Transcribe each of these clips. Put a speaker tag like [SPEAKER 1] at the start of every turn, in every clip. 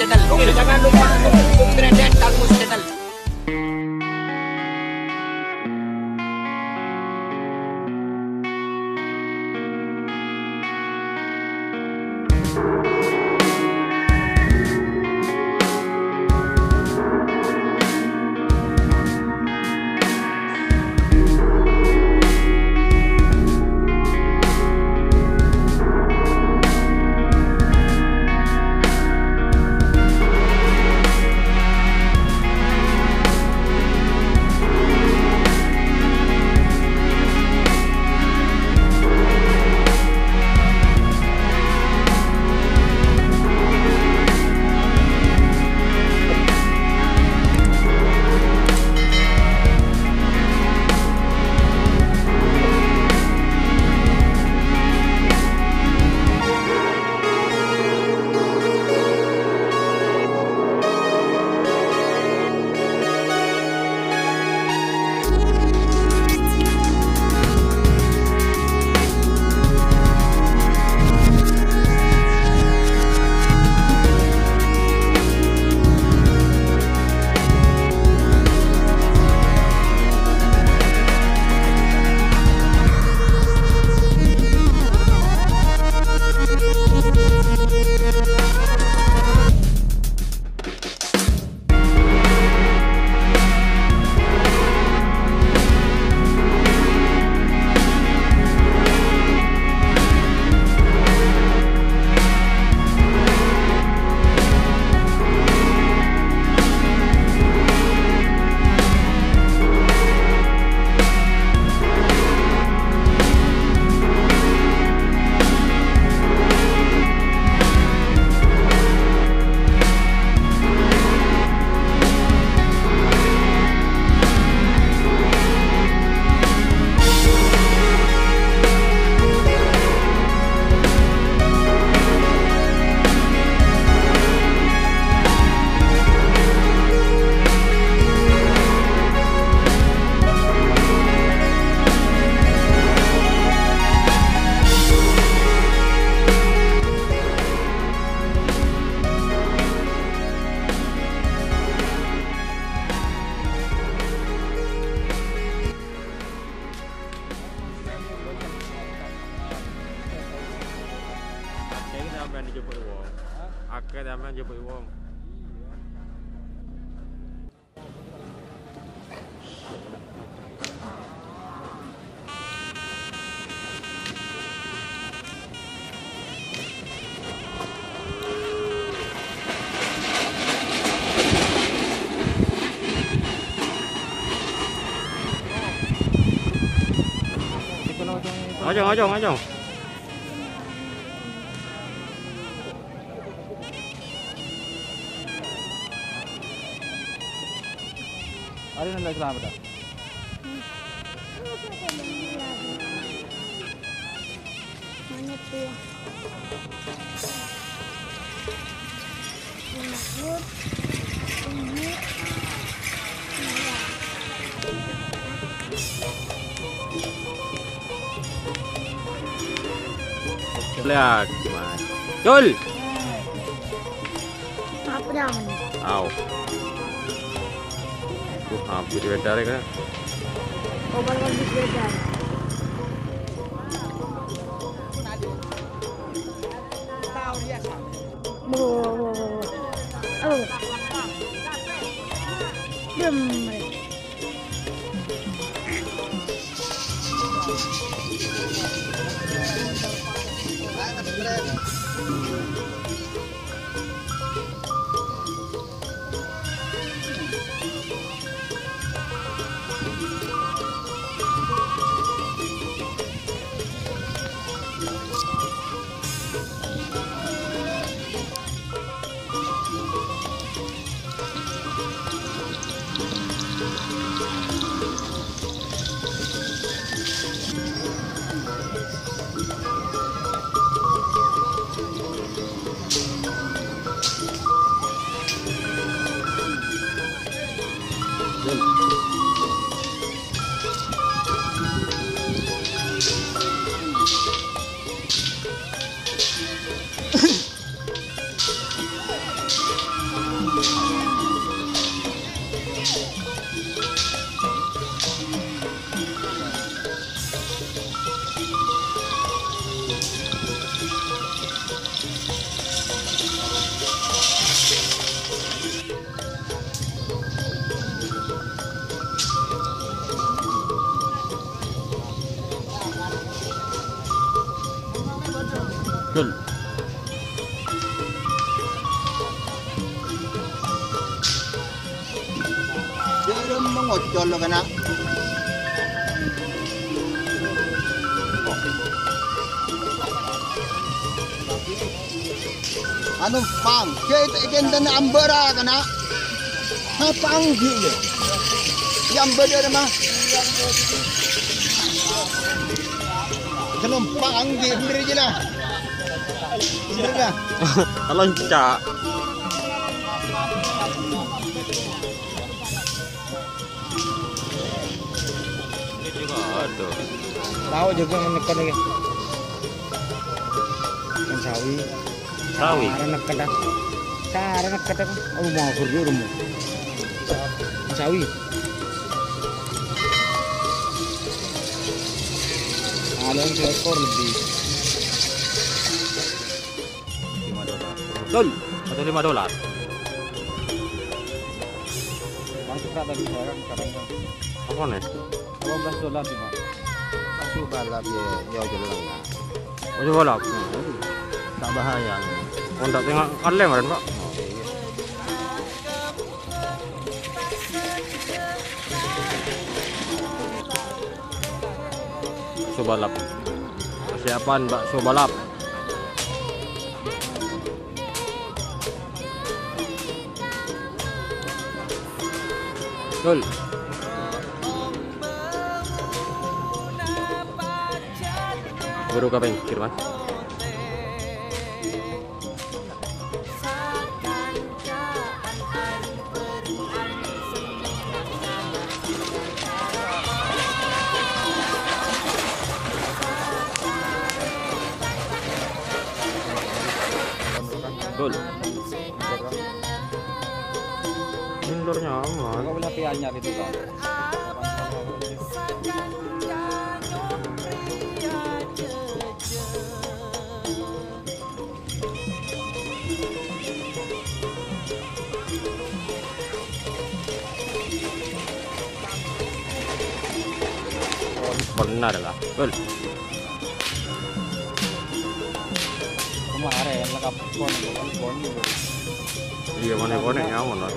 [SPEAKER 1] Channel. Jangan lupa untuk dukung Grandet Kang Mus Channel.
[SPEAKER 2] Sampai dijemput wong. Akeh sampean jemput wong. Ojong.
[SPEAKER 3] Ada nanda selamat dah.
[SPEAKER 4] Mana tu?
[SPEAKER 2] Lihat gimana. Jul.
[SPEAKER 4] Apa namanya?
[SPEAKER 2] Au. Hampir beda kan.
[SPEAKER 4] Oh, baru beda.
[SPEAKER 1] Tahu dia sama.
[SPEAKER 4] Oh. Dem.
[SPEAKER 2] Betul.
[SPEAKER 1] Dia mengocol lo kena. Anu pang, kita ikan dan ambara kena. Pang gile. Yang beda mah. Kalau pang gile beri je lah. Beri lah.
[SPEAKER 2] Loncak. Ini juga ada.
[SPEAKER 3] Tahu juga menekan lagi. Kan sawi.
[SPEAKER 2] Sawi.
[SPEAKER 3] Cara nekan dah. Cara nekan dah. Oh mau kerja rumah. Sawi. Ada yang seekor lebih.
[SPEAKER 2] $5. Betul. Atau $5.
[SPEAKER 3] Masuk tak tadi saya kan sekarang kan.
[SPEAKER 2] Apa nih?
[SPEAKER 3] $12 sih Pak.
[SPEAKER 1] Masuk balap ya jalan lah.
[SPEAKER 2] Oh, coba balap. Tak bahaya. Oh, tak tengok kaleng kan, Pak? Bakso balap. Persiapan bakso balap. Betul. Baru ke pinggir, Mas. Betul. Mundurnya aman.
[SPEAKER 3] Enggak boleh pianyar itu kan.
[SPEAKER 2] Benar lah. Betul.
[SPEAKER 3] Kemarin lengkap pon.
[SPEAKER 2] Iya, mana konek nyaman lah.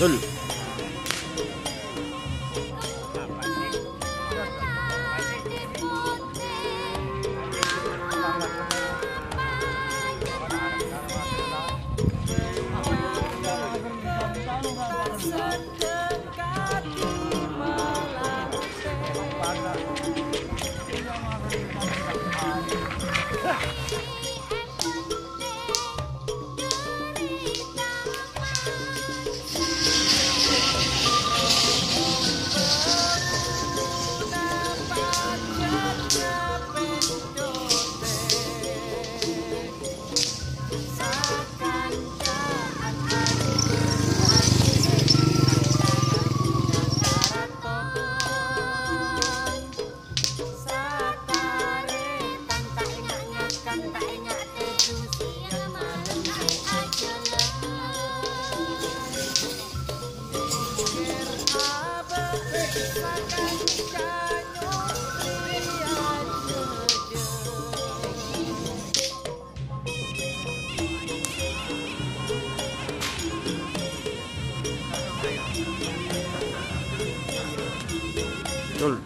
[SPEAKER 2] Betul. Betul.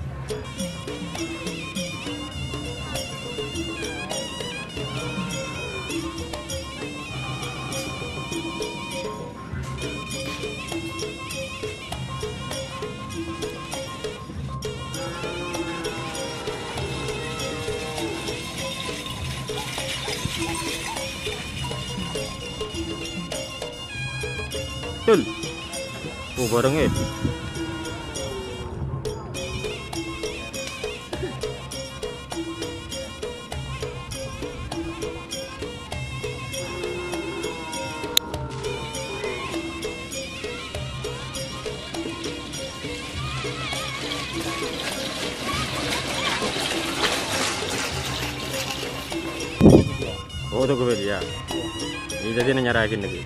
[SPEAKER 2] Tul. Oh, barengnya. Oh, itu gue ya. Ini jadi nyarakin lagi.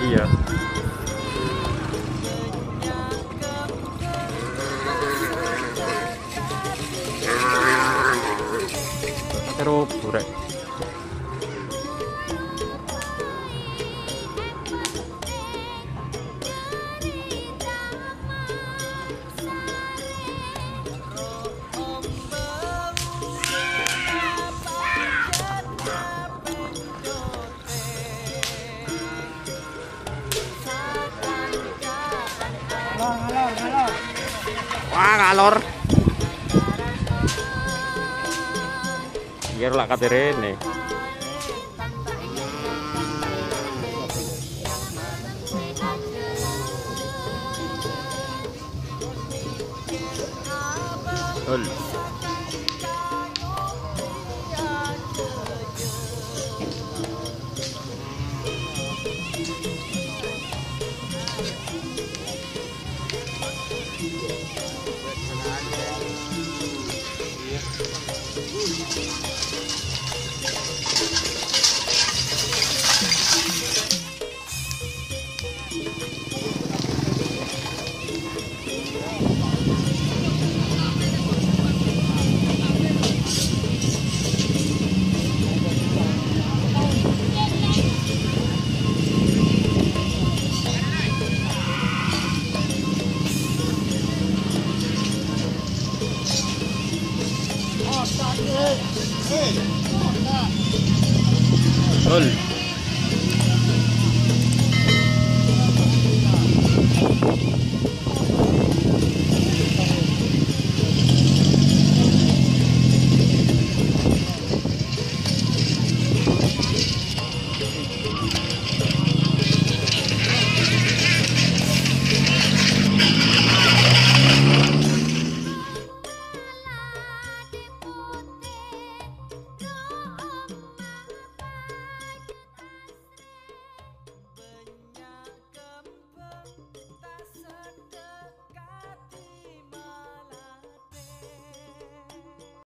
[SPEAKER 2] Iya. Terus burek. Wah, ngalor. Biar lah kate rene. Ul. Ul.